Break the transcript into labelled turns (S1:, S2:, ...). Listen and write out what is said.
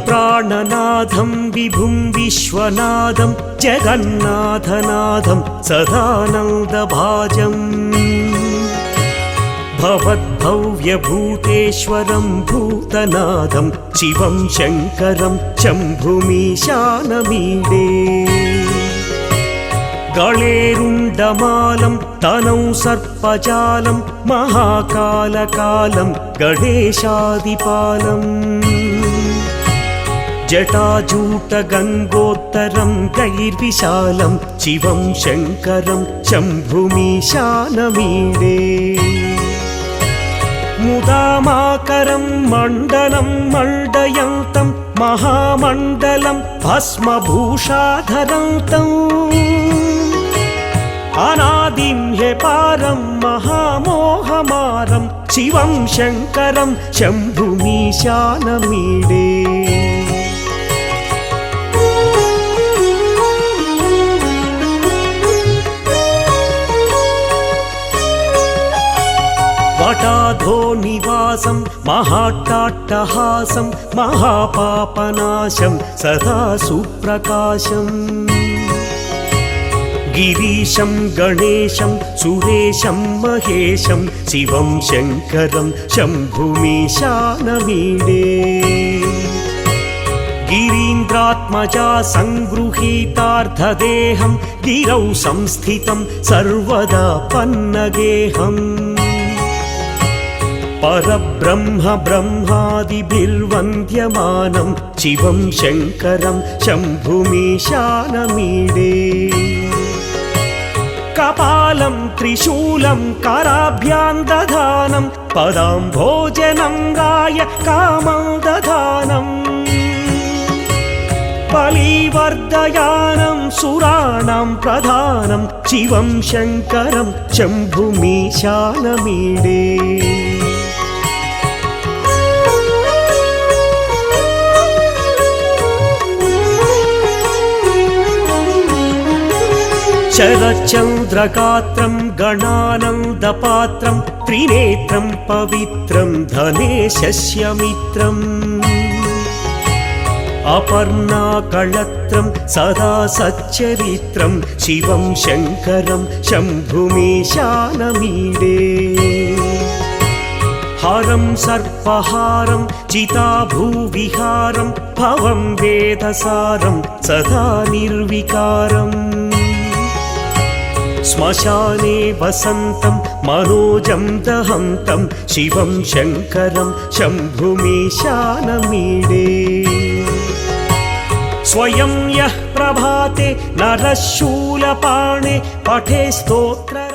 S1: प्राणनाथं विभुं विश्वनाथं जगन्नाथनाथं सदानन्दभाजम् भवद्भव्यभूतेश्वरं भूतनाथं शिवं शङ्करं शम्भुमीशानमीडे गळेरुण्डमालं तनौ सर्पजालं महाकालकालं गणेशादिपालम् जटाजूटगङ्गोत्तरं गैर्विशालं शिवं शङ्करं शम्भुमीशानमीडे मुदामाकरं मण्डलं मण्डयन्तं महामण्डलं भस्मभूषाधरन्तम् अनादिं ह्यपारं महामोहमारं शिवं शङ्करं शम्भुमीशानमीडे वटाधो निवासं महाट्टाट्टहासं महापापनाशं सदा सुप्रकाशम् गिरीशं गणेशं सुरेशं महेशं शिवं शङ्करं शम्भुमीशानमीडे गिरीन्द्रात्मजा सङ्गृहीतार्धदेहं गिरौ संस्थितं सर्वदा पन्नगेहम् परब्रह्म ब्रह्मादिभिर्वन्द्यमानं शिवं शङ्करं शम्भुमीशानमीडे कपालं त्रिशूलं कराभ्यां दधानं पदाम्भोजनं राय कामं दधानं बलिवर्धयानं सुराणां प्रधानं शिवं शङ्करं शम्भुमीशानमीडे शरच्चन्द्रगात्रं गणानन्दपात्रं त्रिनेत्रं पवित्रं धनेशस्य मित्रम् अपर्णाकळत्रं सदा सच्चरित्रं शिवं शङ्करं शम्भुमीशानमीडे हारं सर्पहारं चिताभूविहारं भवं वेदसारं सदा निर्विकारम् श्मशाने वसन्तं मनोजं दहन्तं शिवं शङ्करं शम्भुमीशानमीडे स्वयं यः प्रभाते नरः शूलपाणे पठे स्तोत्र